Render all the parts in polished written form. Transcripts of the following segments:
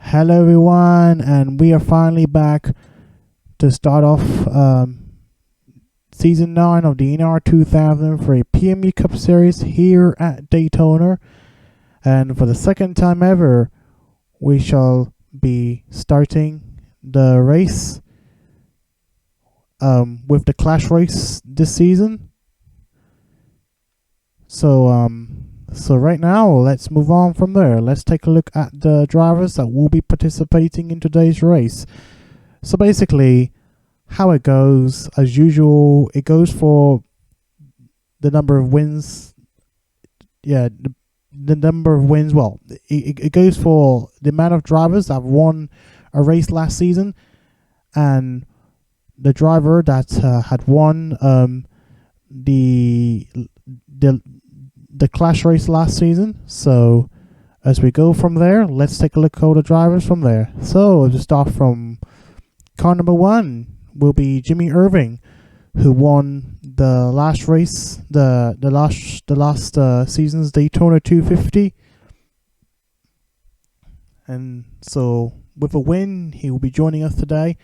Hello everyone, and we are finally back to start off Season 9 of the NR2003 PMU Cup Series here at Daytona. And for the second time ever, we shall be starting the race with the Clash race this season. So right now, let's move on from there. Let's take a look at the drivers that will be participating in today's race. So basically, how it goes, as usual, it goes for the number of wins. Yeah, the number of wins. Well, it goes for the amount of drivers that have won a race last season, and the driver that had won the Clash race last season. So as we go from there, let's take a look at all the drivers from there. So to start from car number 1 will be Jimmy Irving, who won the last race, the last season's Daytona 250. And so with a win, he will be joining us today,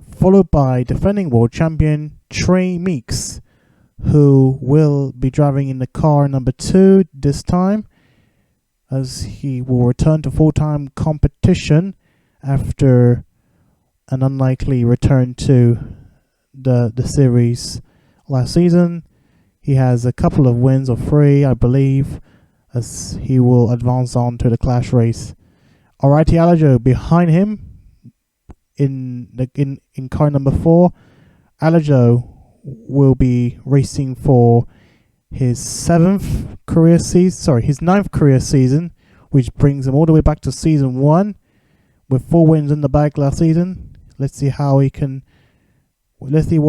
followed by defending world champion Trey Meeks, who will be driving in the car number 2 this time, as he will return to full-time competition after an unlikely return to the series last season. He has a couple of wins, or 3 I believe, as he will advance on to the Clash race. Alrighty, Alajo behind him in car number 4. Alajo will be racing for his 9th career season, which brings him all the way back to season 1 with 4 wins in the bag last season. Let's see what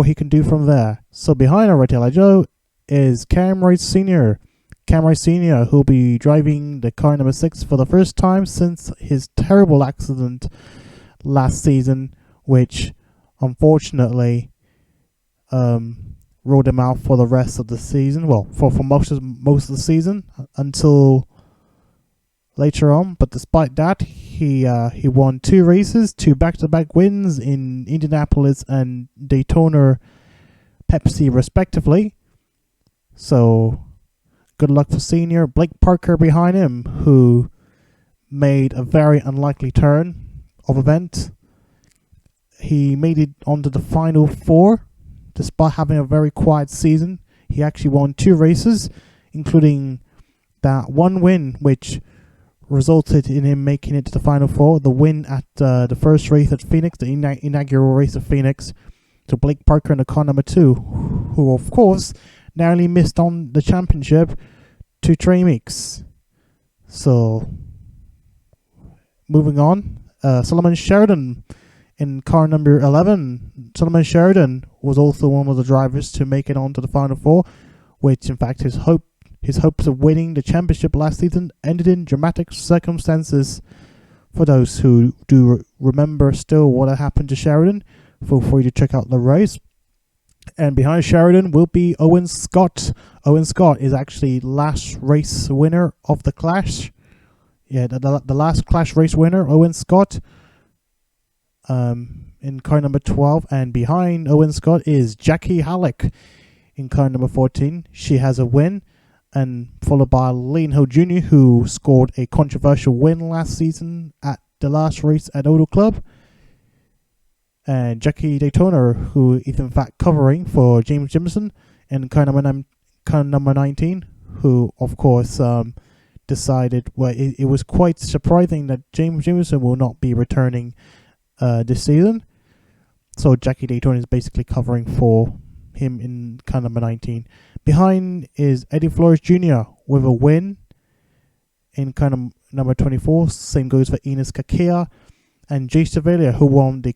he can do from there. So behind Already Joe is Cam Wright Sr. Cam Wright Sr., who'll be driving the car number 6 for the first time since his terrible accident last season, which unfortunately ruled him out for the rest of the season. Well, for most of the season until later on. But despite that, he won 2 races, 2 back-to-back wins in Indianapolis and Daytona Pepsi respectively. So good luck for Senior. Blake Parker behind him, who made a very unlikely turn of event. He made it onto the final 4 despite having a very quiet season. He actually won 2 races, including that 1 win, which resulted in him making it to the final 4. The win at the first race at Phoenix, the inaugural race at Phoenix, to Blake Parker in the car number 2, who of course narrowly missed on the championship to Trey Meeks. So moving on, Solomon Sheridan In car number 11, Solomon Sheridan was also one of the drivers to make it onto the Final Four, which in fact his hopes of winning the championship last season ended in dramatic circumstances. For those who do remember still what had happened to Sheridan, feel free to check out the race. And behind Sheridan will be Owen Scott. Owen Scott is actually last race winner of the Clash. Yeah, the last Clash race winner, Owen Scott. In car number 12, and behind Owen Scott is Jackie Halleck in car number 14. She has a win, and followed by Lean Hill Jr., who scored a controversial win last season at the last race at Auto Club, and Jackie Daytona, who is in fact covering for James Jimison in car number 19, who of course decided, well, it was quite surprising that James Jimison will not be returning this season. So Jackie Daytona is basically covering for him in car number 19. Behind is Eddie Flores Jr. with a win in car number 24. Same goes for Enos Kakea and Jay Sevilla, who won the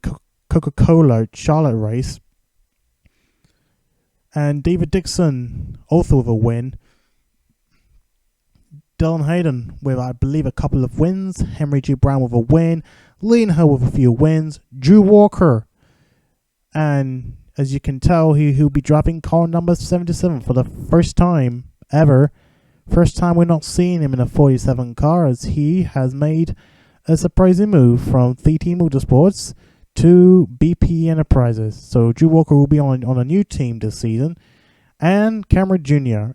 Coca-Cola Charlotte race. And David Dixon also with a win. Dylan Hayden with, I believe, a couple of wins. Henry G. Brown with a win. Lean Hill with a few wins. Drew Walker. And as you can tell, he'll be dropping car number 77 for the first time ever. First time we're not seeing him in a 47 car, as he has made a surprising move from 3T Motorsports to BP Enterprises. So Drew Walker will be on a new team this season. And Cameron Jr.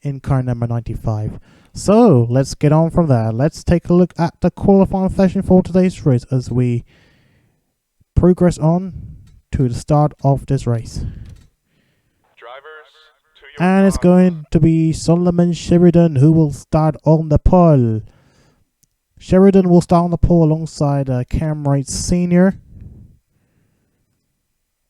in car number 95. So let's get on from there. Let's take a look at the qualifying session for today's race as we progress on to the start of this race. And it's going to be Solomon Sheridan who will start on the pole. Sheridan will start on the pole alongside Cam Wright Sr.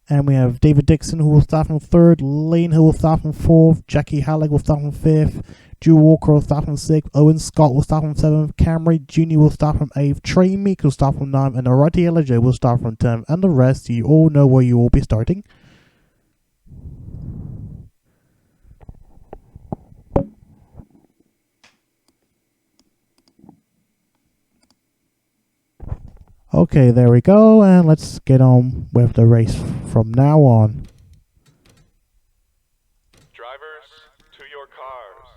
And we have David Dixon who will start from third, Lane who will start from fourth, Jackie Halleck will start from fifth, Drew Walker will start from sixth, Owen Scott will start from seventh, Camry Jr. will start from eighth, Trey Meek will start from ninth, and Arati LJ will start from 10th. And the rest, you all know where you will be starting. Okay, there we go, and let's get on with the race from now on. Drivers, to your cars.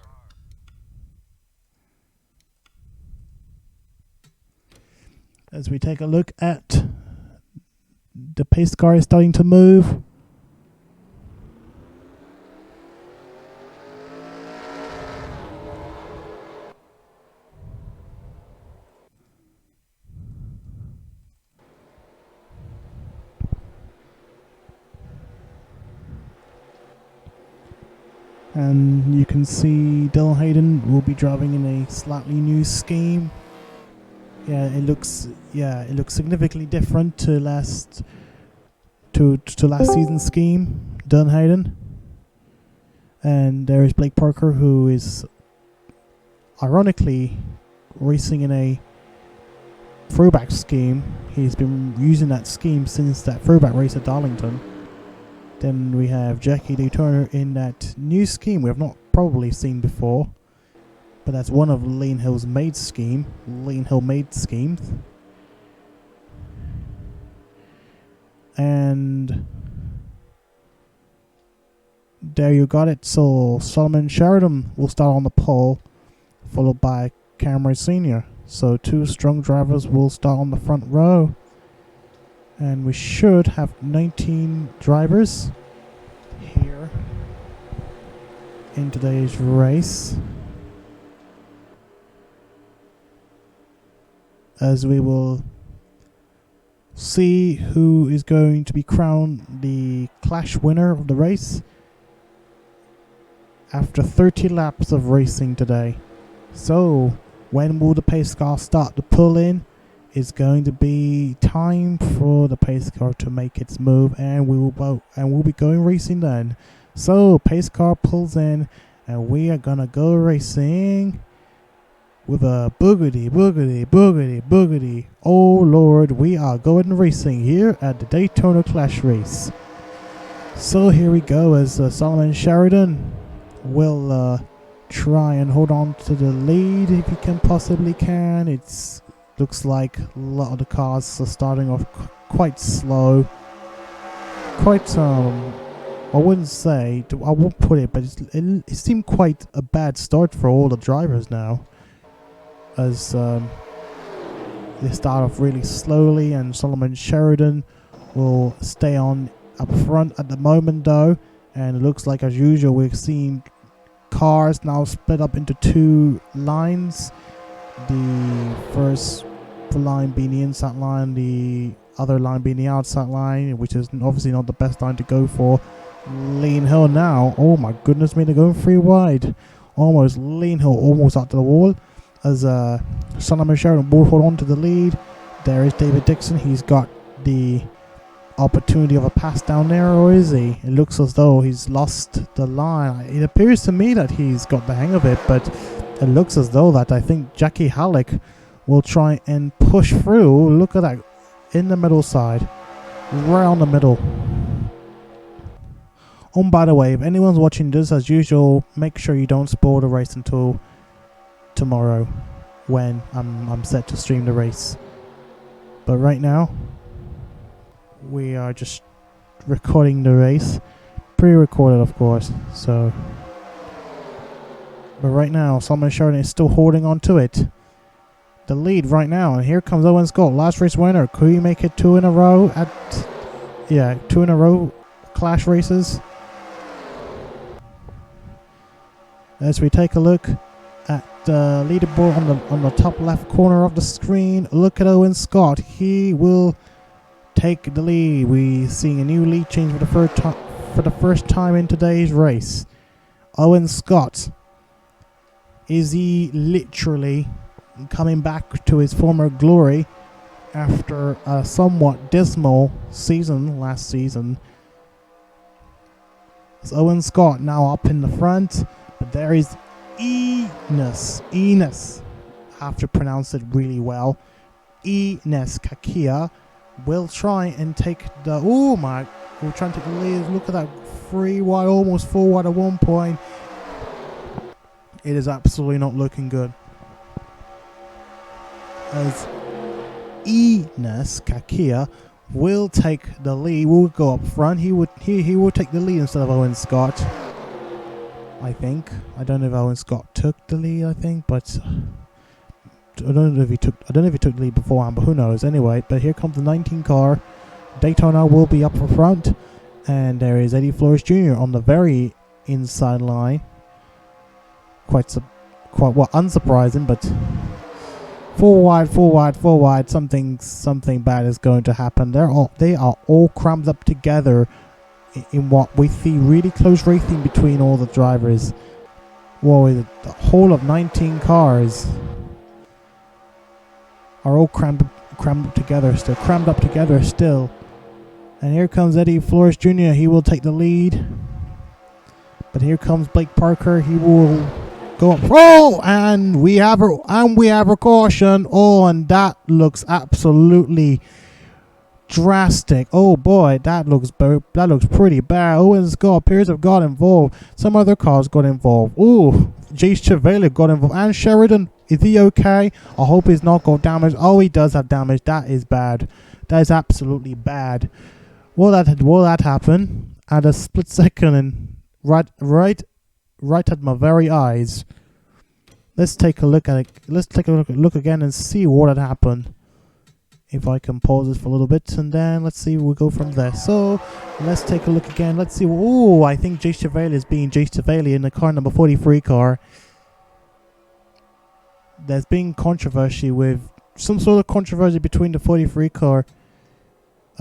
As we take a look at the pace car is starting to move. And you can see Dylan Hayden will be driving in a slightly new scheme. It looks significantly different to last season's scheme, Dylan Hayden. And there is Blake Parker, who is ironically racing in a throwback scheme. He's been using that scheme since that throwback race at Darlington. Then we have Jackie Daytona in that new scheme we have not probably seen before, but that's one of Lean Hill's made schemes. And there you got it. So Solomon Sheridan will start on the pole, followed by Cameron Sr. So two strong drivers will start on the front row. And we should have 19 drivers here in today's race, as we will see who is going to be crowned the Clash winner of the race after 30 laps of racing today. So when will the pace car start to pull in? It's going to be time for the pace car to make its move, and we'll be going racing then. So pace car pulls in, and we are gonna go racing with a boogity, boogity, boogity, boogity. Oh Lord, we are going racing here at the Daytona Clash Race. So here we go as Solomon Sheridan will try and hold on to the lead if he can possibly can. It looks like a lot of the cars are starting off quite slow. Quite I wouldn't say, I won't put it, but it seemed quite a bad start for all the drivers now. As they start off really slowly, and Solomon Sheridan will stay on up front at the moment though. And it looks like, as usual, we're seeing cars now split up into two lines. The first line being the inside line, the other line being the outside line, which is obviously not the best line to go for. Lean Hill now, oh my goodness me, they're going 3 wide. Almost Lean Hill, almost out to the wall. As Solomon Sheridan will hold on to the lead. There is David Dixon, he's got the opportunity of a pass down there, or is he? It looks as though he's lost the line. It appears to me that he's got the hang of it, but it looks as though that I think Jackie Halleck will try and push through. Look at that, in the middle side, right on the middle. By the way, if anyone's watching this, as usual, make sure you don't spoil the race until tomorrow when I'm set to stream the race. But right now, we are just recording the race, pre-recorded of course. So, but right now, Solomon Sheridan is still holding on to it. The lead right now, and here comes Owen Scott, last race winner. Could he make it 2 in a row at 2 in a row Clash races? As we take a look at the leaderboard on the top left corner of the screen, look at Owen Scott. He will take the lead. We seeing a new lead change for the first time in today's race. Owen Scott, is he literally coming back to his former glory after a somewhat dismal season last season? It's Owen Scott now up in the front. But there is Enes. I have to pronounce it really well. Enes Kakia will try and take the... Oh my... We're trying to take the lead. Look at that. 3 wide, almost 4 wide at one point. It is absolutely not looking good. As Enes Kakia will take the lead. Will go up front. He will take the lead instead of Owen Scott. I think. I don't know if Owen Scott took the lead, I think, but I don't know if he took the lead beforehand, but who knows. Anyway, but here comes the 19 car. Daytona will be up front, and there is Eddie Flores Jr. on the very inside line. Quite unsurprising, but 4 wide, something bad is going to happen. They are all crammed up together in what we see really close racing between all the drivers. Whoa, the whole of 19 cars are all crammed up together still. And here comes Eddie Flores Jr. He will take the lead. But here comes Blake Parker. He will go up. Oh, and we have a caution. Oh, and that looks absolutely drastic. Oh boy, that looks pretty bad. Owen Scott appears to have got involved. Some other cars got involved. Ooh, Jace Chevalier got involved. And Sheridan, is he okay? I hope he's not got damage. Oh, he does have damage. That is bad. That is absolutely bad. Will that happen at a split second and right at my very eyes? Let's take a look at it. Let's take a look again and see what had happened. If I can pause this for a little bit, and then let's see, we'll go from there. So let's take a look again. Let's see. Oh, I think Jace Chevalier is being Jace Chevalier in the car number 43 car. There's been controversy with some sort of controversy between the 43 car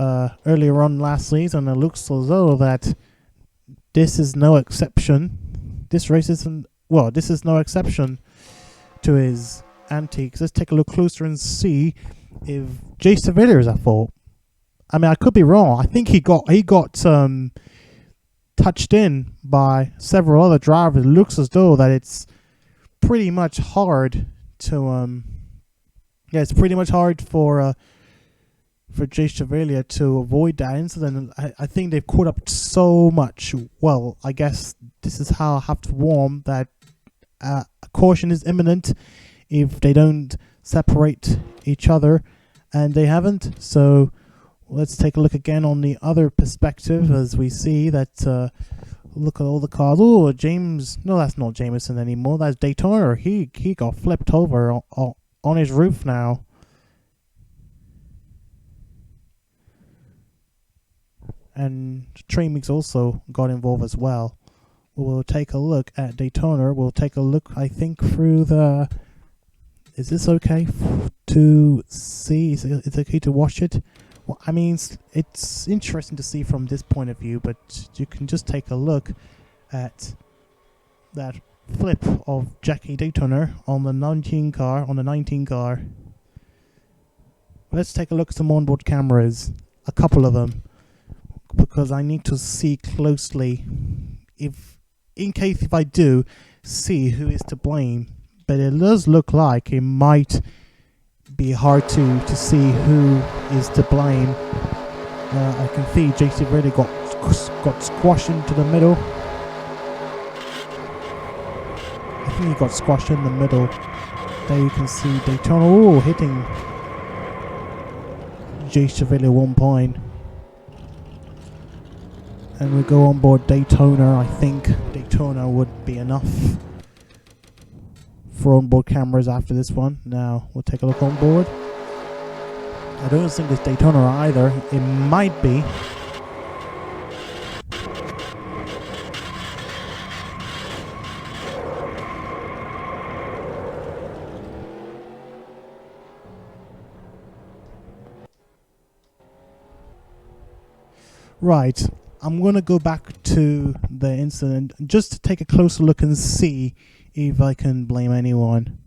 earlier on last season. It looks as though that this is no exception. This race isn't. Well, this is no exception to his antics. Let's take a look closer and see if Jace Chevalier is at fault. I mean, I could be wrong. I think he got touched in by several other drivers. It looks as though that it's pretty much hard to yeah, it's pretty much hard for Jay Chevalier to avoid that incident. I think they've caught up so much. Well, I guess this is how I have to warn that a caution is imminent if they don't separate each other, and they haven't. So let's take a look again on the other perspective as we see that. Look at all the cars. Oh, James. No, that's not Jameson anymore. That's Daytona. He got flipped over on his roof now. And Tremix also got involved as well. We'll take a look at Daytona. We'll take a look, I think, through the... Is this okay to see? Is it okay to watch it? Well, I mean, it's interesting to see from this point of view, but you can just take a look at that flip of Jackie Daytona on the 19 car. Let's take a look at some onboard cameras, a couple of them, because I need to see closely in case if I do see who is to blame. But it does look like it might be hard to see who is to blame. I can see JC really got squashed into the middle. I think he got squashed in the middle. There you can see Daytona hitting J. Chevalier 1 point. And we go on board Daytona. I think Daytona would be enough for onboard cameras after this one. Now we'll take a look on board. I don't think it's Daytona either. It might be. Right, I'm going to go back to the incident just to take a closer look and see if I can blame anyone.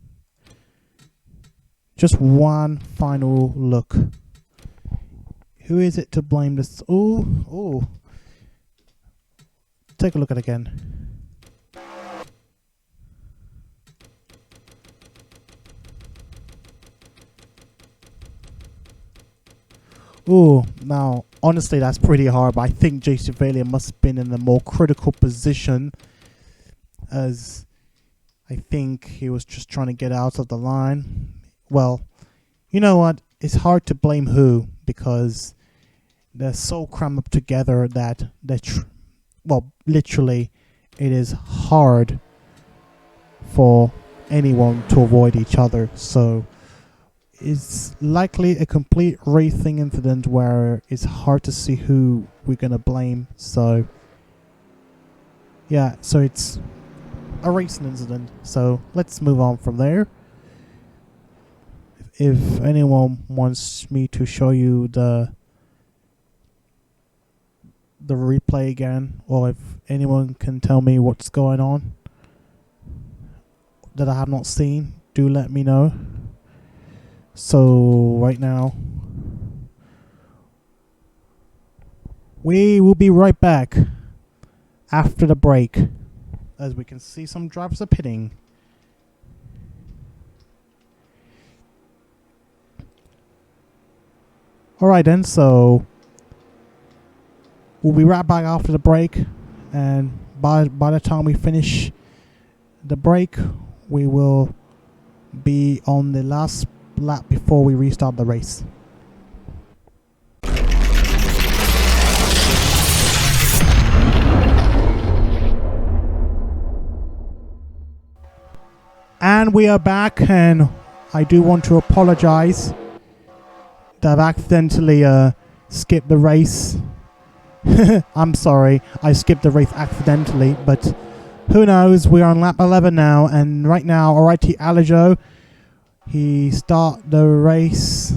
Just one final look. Who is it to blame this? Oh. Take a look at it again. Oh, now, honestly, that's pretty hard, but I think J. Chevalier must have been in a more critical position, as I think he was just trying to get out of the line. Well, you know what? It's hard to blame who, because they're so crammed up together that well, literally, it is hard for anyone to avoid each other. So it's likely a complete racing incident where it's hard to see who we're gonna blame. So yeah, so it's a racing incident. So let's move on from there. If anyone wants me to show you the replay again, or if anyone can tell me what's going on that I have not seen, do let me know. So right now we will be right back after the break, as we can see some drivers are pitting. Alright then, so we'll be right back after the break, and by the time we finish the break, we will be on the last lap before we restart the race. And we are back, and I do want to apologize that I've accidentally skipped the race. I'm sorry, I skipped the race accidentally, but who knows? We're on lap 11 now, and right now, Alrighty Alajo, he start the race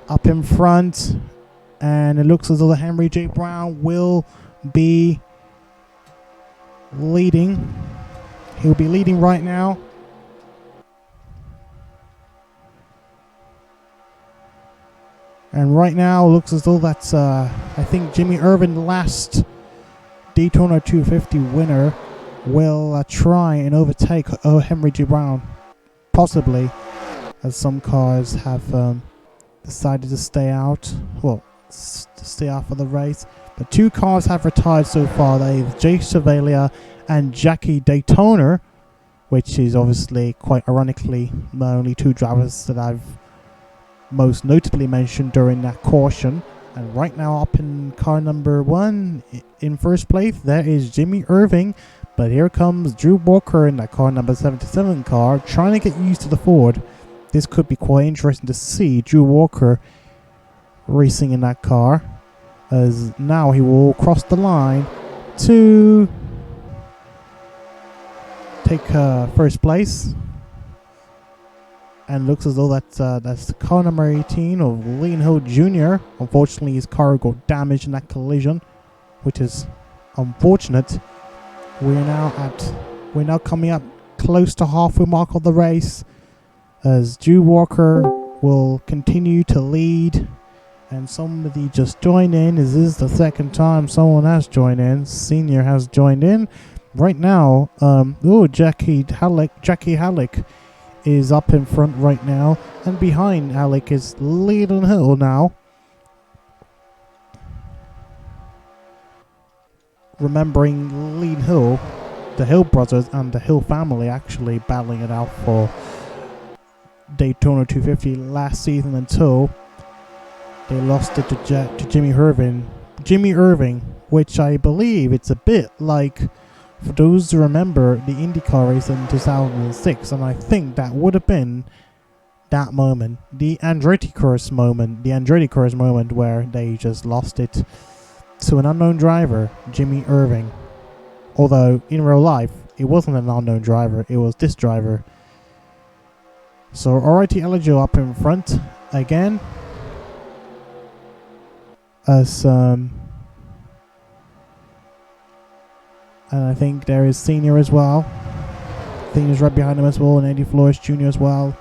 up in front, and it looks as though Henry J. Brown will be leading. He'll be leading right now. And right now, it looks as though that's, I think, Jimmy Irvin, the last Daytona 250 winner. will try and overtake Henry G. Brown, possibly, as some cars have decided to stay out. Well, to stay out for the race. But 2 cars have retired so far. That is Jake Chevalier and Jackie Daytona, which is obviously quite ironically the only 2 drivers that I've most notably mentioned during that caution. And right now up in car number 1 in first place, there is Jimmy Irving. But here comes Drew Walker in that car number 77 car, trying to get used to the Ford. This could be quite interesting to see Drew Walker racing in that car, as now he will cross the line to take first place. And looks as though that's car number 18 of Lean Hill Jr. Unfortunately, his car got damaged in that collision, which is unfortunate. We're now coming up close to halfway mark of the race, as Drew Walker will continue to lead. And somebody just joined in. This is the second time someone has joined in. Senior has joined in. Right now, Jackie Halleck is up in front right now. And behind Halleck is Leland Hill now. Remembering Leland Hill, the Hill brothers and the Hill family actually battling it out for Daytona 250 last season until they lost it to Jimmy Irving, which I believe it's a bit like, for those who remember, the IndyCar race in 2006, and I think that would have been that moment, the Andretti curse moment where they just lost it to an unknown driver, Jimmy Irving. Although in real life, it wasn't an unknown driver, it was this driver. So alrighty, Elgio up in front again. And I think there is Senior as well. Senior's right behind him as well, and Eddie Flores Jr. as well.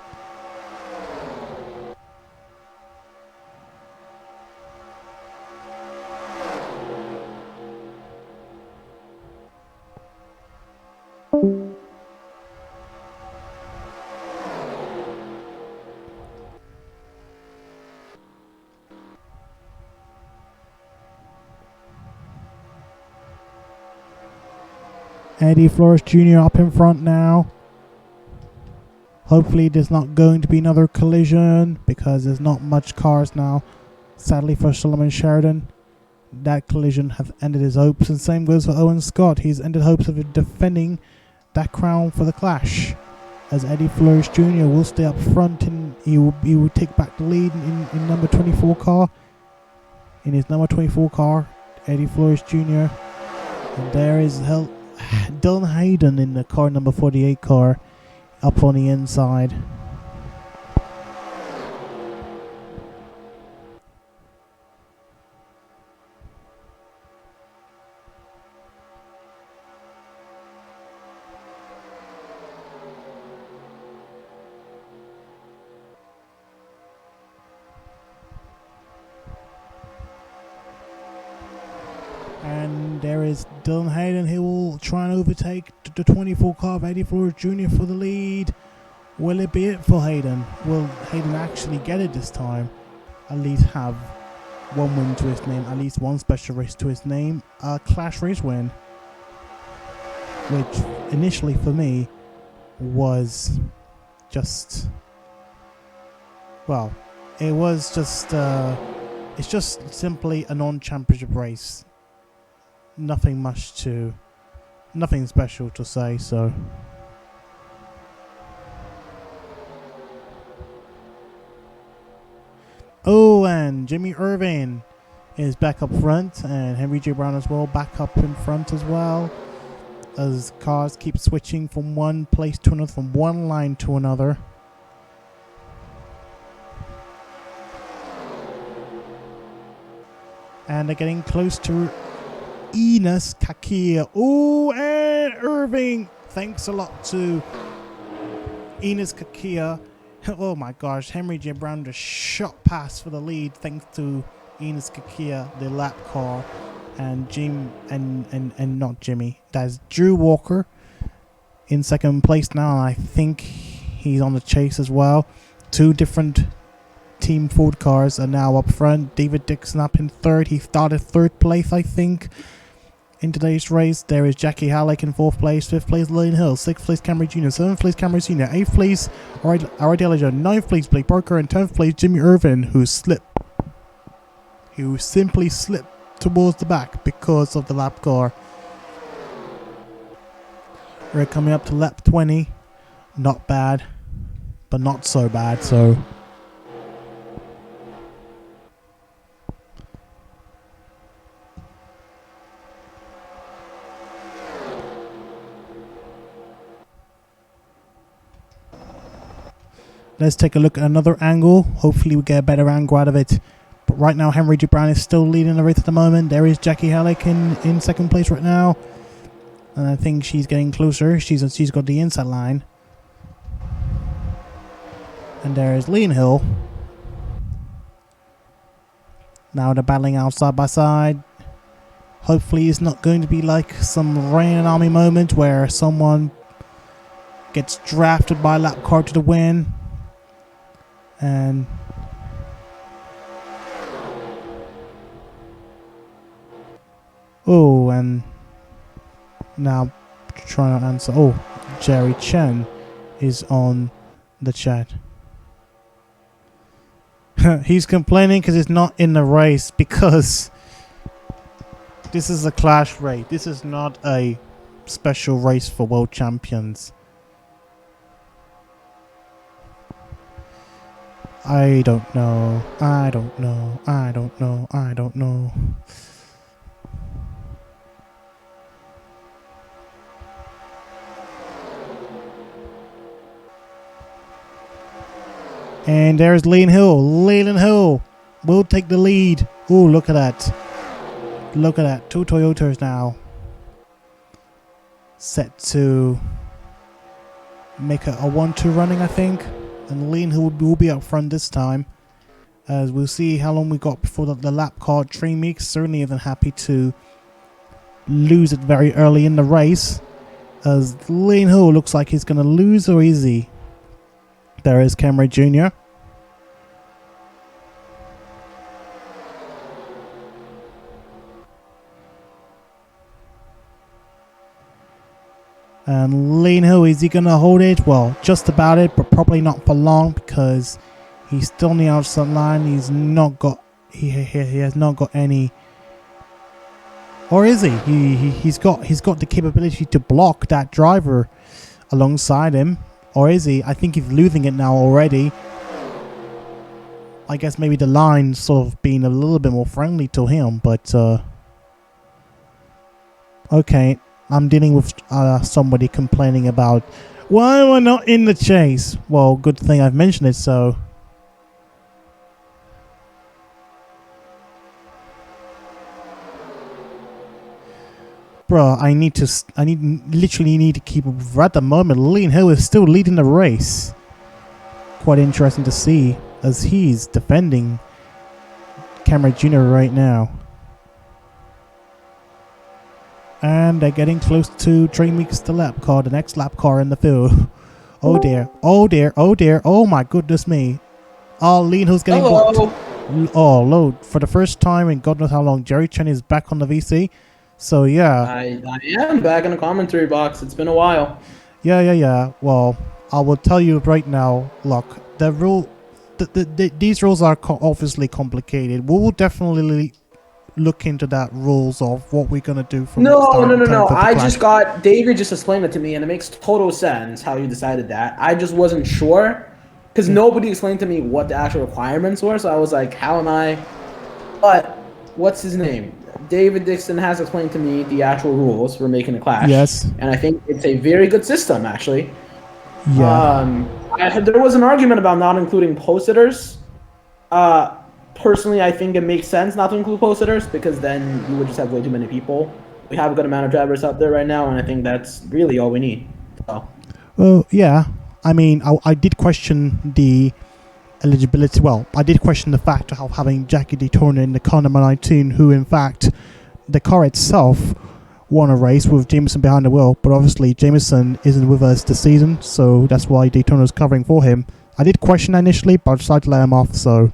Eddie Flores Jr. up in front now. Hopefully there's not going to be another collision, because there's not much cars now. Sadly for Solomon Sheridan, that collision has ended his hopes, and same goes for Owen Scott. He's ended hopes of defending that crown for the Clash, as Eddie Flores Jr. will stay up front, and he will take back the lead in number 24 car. In his number 24 car, Eddie Flores Jr. And there is Dylan Hayden in the car number 48 car up on the inside. And there is Dylan Hayden. He will try and overtake the 24 car of Eddie Flores Jr. for the lead. Will it be it for Hayden? Will Hayden actually get it this time? At least have one win to his name, at least one special race to his name, a Clash race win. Which initially for me was just, well, it was just, it's just simply a non-championship race. Nothing special to say, so. Oh, and Jimmy Irving is back up front, and Henry J. Brown as well, back up in front as well, as cars keep switching from one place to another, from one line to another. And they're getting close to Enos Kakia. Oh, and Irving. Thanks a lot to Enos Kakia. Oh my gosh, Henry J. Brown just shot past for the lead thanks to Enos Kakia, the lap car. and not Jimmy. That's Drew Walker in second place now, and I think he's on the chase as well. Two different Team Ford cars are now up front. David Dixon up in third. He started third place, I think, in today's race. There is Jackie Halleck in fourth place. Fifth place, Lillian Hill. Sixth place, Camry Jr. Seventh place, Camry Sr. Eighth place, Alright Elijah. Ninth place, Blake Parker. And 10th place, Jimmy Irvin, who simply slipped towards the back because of the lap car. We're coming up to lap 20. Not bad, but not so bad, so... Let's take a look at another angle. Hopefully we get a better angle out of it. But right now Henry G. Brown is still leading the race at the moment. There is Jackie Halleck in second place right now. And I think she's getting closer. She's got the inside line. And there is Lean Hill. Now they're battling out side by side. Hopefully it's not going to be like some Rain and Army moment where someone gets drafted by a lap car to the win. And and now trying to answer. Jerry Chen is on the chat. He's complaining because he's not in the race because this is a clash race. This is not a special race for world champions. I don't know. And there's Leland Hill. Leland Hill will take the lead. Oh, look at that. Look at that. Two Toyotas now. Set to make a 1-2 running, I think. And Leland Hill will be up front this time. As we'll see how long we got before the lap car. Train Meeks certainly isn't happy to lose it very early in the race. As Leland Hill looks like he's going to lose, or is he? There is Camry Jr. And Lean Hill, is he going to hold it? Well, just about it, but probably not for long because he's still on the outside line. He has not got any, or is he? He's got the capability to block that driver alongside him, or is he? I think he's losing it now already. I guess maybe the line sort of being a little bit more friendly to him, but okay. I'm dealing with somebody complaining about why we're not in the chase. Well, good thing I've mentioned it, so. Bro, I literally need to keep up. At the moment, Lean Hill is still leading the race. Quite interesting to see as he's defending Camry Jr. right now. And they're getting close to Train Meeks, the lap car, the next lap car in the field. Oh dear, oh dear, oh dear, oh my goodness me. Oh, Lean Hill's getting blocked. Oh, load. For the first time in God knows how long, Jerry Chen is back on the VC. So yeah. I am back in the commentary box. It's been a while. Yeah. Well, I will tell you right now, look, these rules are obviously complicated. We will definitely look into that rules of what we're gonna do from No. David just explained it to me, and it makes total sense how you decided that. I just wasn't sure because nobody explained to me what the actual requirements were, so I was like, how am I? But what's his name? David Dixon has explained to me the actual rules for making a clash. Yes. And I think it's a very good system, actually. Yeah. There was an argument about not including post-hitters. Personally, I think it makes sense not to include post-hitters because then you would just have way too many people. We have a good amount of drivers out there right now, and I think that's really all we need. So. Well, yeah. I mean, I did question the eligibility. Well, I did question the fact of having Jackie Daytona in the car number 19, who in fact the car itself won a race with Jameson behind the wheel, but obviously Jameson isn't with us this season, so that's why Daytona's covering for him. I did question that initially, but I decided to let him off, so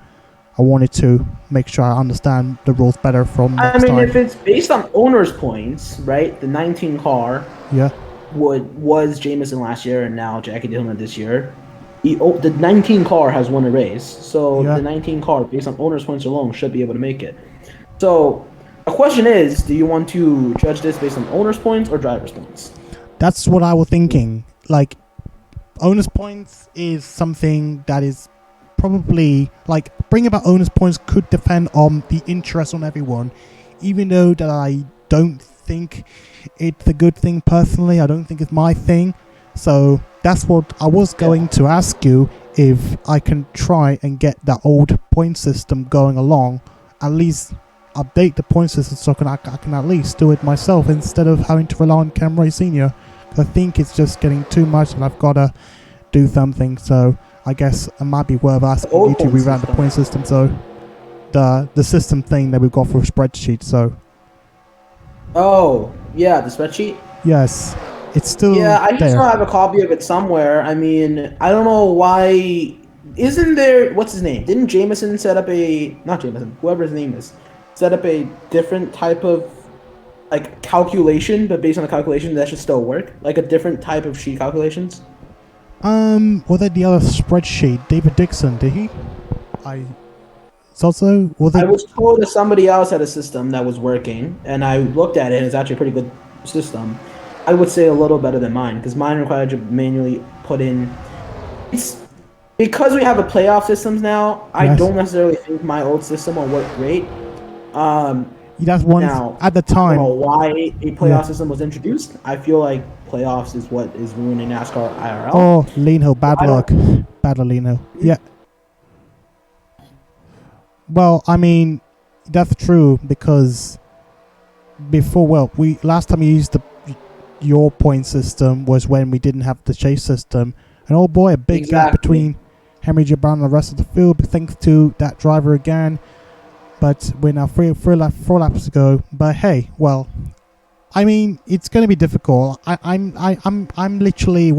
I wanted to make sure I understand the rules better from next time. if it's based on owner's points, right, the 19 car was Jameson last year and now Jackie Dillon this year. The 19 car has won a race, so the 19 car, based on owner's points alone, should be able to make it. So the question is, do you want to judge this based on owner's points or driver's points? That's what I was thinking. Like, owner's points is something that is probably, like, bringing about owner's points could depend on the interest on everyone, even though that I don't think it's a good thing personally. I don't think it's my thing. So that's what I was going to ask you, if I can try and get that old point system going along, at least update the point system so I can at least do it myself instead of having to rely on Cam Ray Sr. I think it's just getting too much and I've got to do something. So I guess it might be worth asking you to revamp the point system. So the system thing that we've got for a spreadsheet. So. Oh, yeah, the spreadsheet? Yes. It's still I just there. have a copy of it somewhere. I mean, I don't know why. Isn't there, what's his name? Didn't Jameson set up not Jameson, whoever his name is, set up a different type of, like, calculation, but based on the calculation, that should still work? Like a different type of sheet calculations? Was that the other spreadsheet? David Dixon, did he? I was told that somebody else had a system that was working, and I looked at it, and it's actually a pretty good system. I would say a little better than mine, because mine required to manually put in. It's because we have a playoff systems now. I don't necessarily think my old system will work great. That's one now, at the time. I don't know why a playoff system was introduced. I feel like playoffs is what is ruining NASCAR IRL. Oh, Lino, bad luck. Bad luck, Lino. Yeah. Well, I mean, that's true because before, last time we used your point system was when we didn't have the chase system, and oh boy, a big gap between Henry Gibran and the rest of the field, thanks to that driver again. But we're now four laps ago. But hey, well, I mean, it's going to be difficult. I'm literally,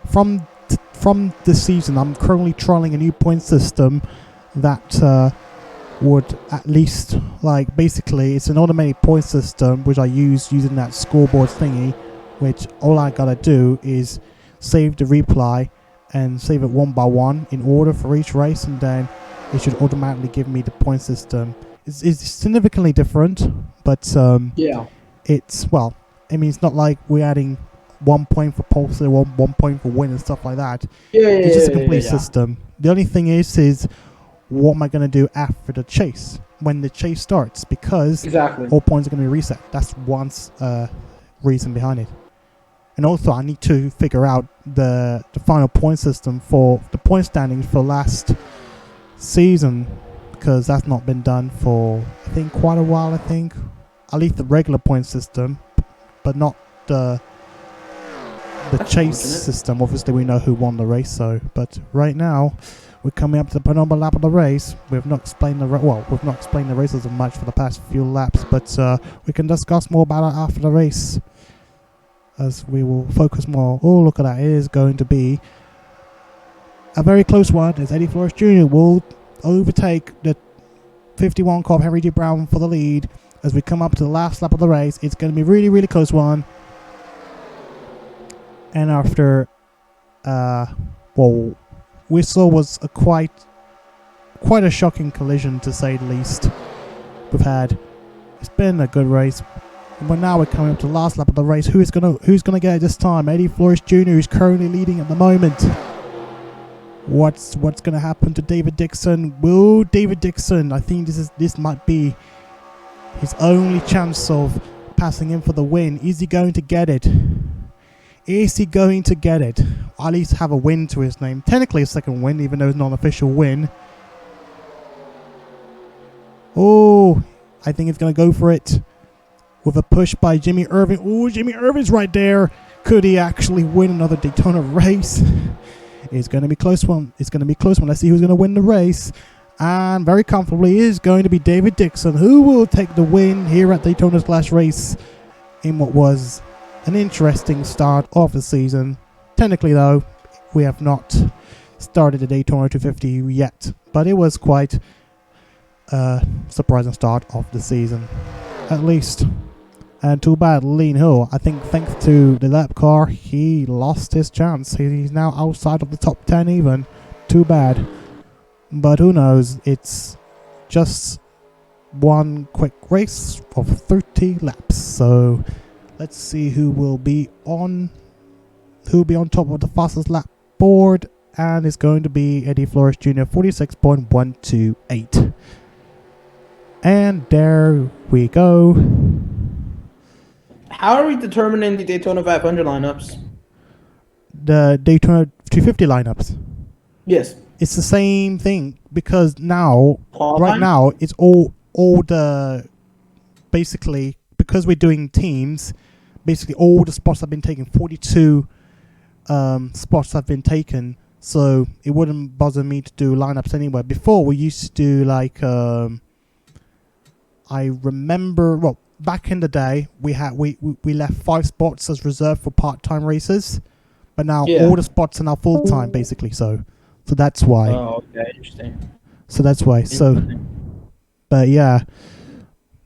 from this season, I'm currently trialing a new point system that would at least, like, basically it's an automated point system which I use using that scoreboard thingy, which all I gotta do is save the replay and save it one by one in order for each race, and then it should automatically give me the point system. It's significantly different, but it's, I mean, it's not like we're adding 1 point for pole, 1 point for win and stuff like that. It's just a complete system. The only thing is what am I going to do after the chase, when the chase starts, because all points are going to be reset. That's one reason behind it. And also I need to figure out the final point system for the point standings for last season, because that's not been done for, I think, quite a while. I think at least the regular point system, but not the chase system. Obviously we know who won the race, but right now we're coming up to the penultimate lap of the race. We've not explained the races as much for the past few laps, but we can discuss more about it after the race, as we will focus more. Oh, look at that! It is going to be a very close one, as Eddie Flores Jr. will overtake the 51 car of Henry G. Brown for the lead as we come up to the last lap of the race. It's going to be a really, really close one. And after, Whistle was a quite a shocking collision, to say the least. It's been a good race, but now we're coming up to the last lap of the race. Who's gonna get it this time? Eddie Flores Jr., who's currently leading at the moment. What's gonna happen to David Dixon? Will David Dixon? I think this might be his only chance of passing in for the win. Is he going to get it? Is he going to get it? At least have a win to his name. Technically a second win, even though it's not an official win. Oh, I think it's going to go for it. With a push by Jimmy Irvin. Oh, Jimmy Irvin's right there. Could he actually win another Daytona race? It's going to be a close one. Let's see who's going to win the race. And very comfortably is going to be David Dixon, who will take the win here at Daytona's last race in what was an interesting start of the season. Technically, though, we have not started the Daytona 250 yet, but it was quite a surprising start of the season, at least. And too bad, Lean Hill. I think thanks to the lap car, he lost his chance. He's now outside of the top 10 even. Too bad. But who knows? It's just one quick race of 30 laps. So let's see who will be on top of the fastest lap board. And it's going to be Eddie Flores Jr. 46.128. And there we go. How are we determining the Daytona 500 lineups? The Daytona 250 lineups. Yes. It's the same thing because now, Qualifying? right now, it's all the basically because we're doing teams. Basically, all the spots have been taken. 42 spots have been taken, so it wouldn't bother me to do lineups anyway. Before we used to do like I remember, well, back in the day, we left 5 spots as reserved for part-time races, but now all the spots are now full-time, basically. So that's why. Oh, okay, interesting. So that's why. So, but yeah.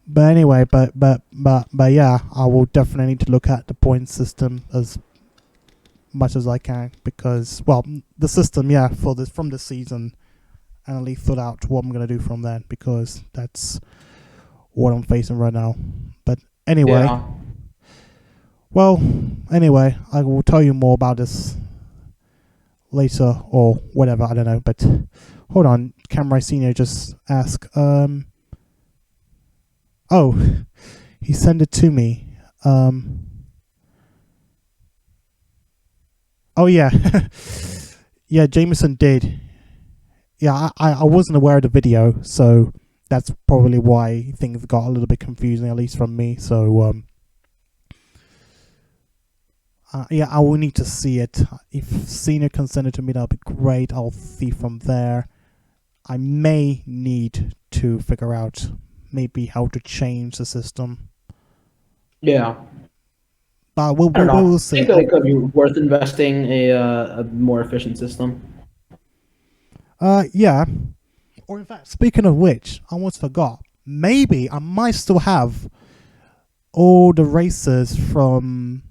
But anyway, but yeah, I will definitely need to look at the point system as much as I can because, well, the system, yeah, for this from this season, and at least thought out what I'm gonna do from then because that's what I'm facing right now. But anyway, well, anyway, I will tell you more about this later or whatever. I don't know. But hold on, Camera Senior just asked. Oh, he sent it to me. Oh yeah, yeah. Jameson did. Yeah, I wasn't aware of the video, so that's probably why things got a little bit confusing, at least from me. So, yeah, I will need to see it. If Senior can send it to me, that'll be great. I'll see from there. I may need to figure out maybe how to change the system. Yeah. But we'll see. I think it could be worth investing a more efficient system. Yeah. Or in fact, speaking of which, I almost forgot. Maybe I might still have all the races from...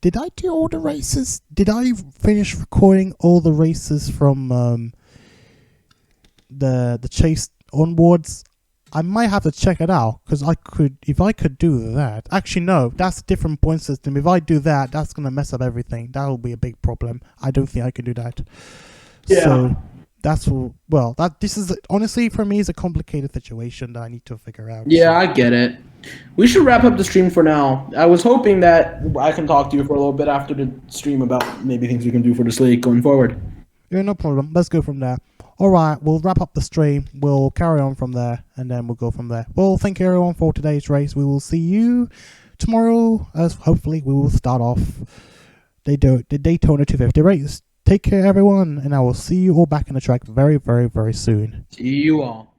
Did I do all the races? Did I finish recording all the races from the chase onwards? I might have to check it out because if I could do that. Actually, no, that's a different point system. If I do that, that's gonna mess up everything. That will be a big problem. I don't think I can do that. Yeah. So this is honestly for me is a complicated situation that I need to figure out. Yeah, I get it. We should wrap up the stream for now. I was hoping that I can talk to you for a little bit after the stream about maybe things we can do for this league going forward. Yeah, no problem. Let's go from there. Alright, we'll wrap up the stream. We'll carry on from there, and then we'll go from there. Well, thank you everyone for today's race. We will see you tomorrow, as hopefully we will start off the Daytona 250 race. Take care, everyone, and I will see you all back in the track very, very, very soon. See you all.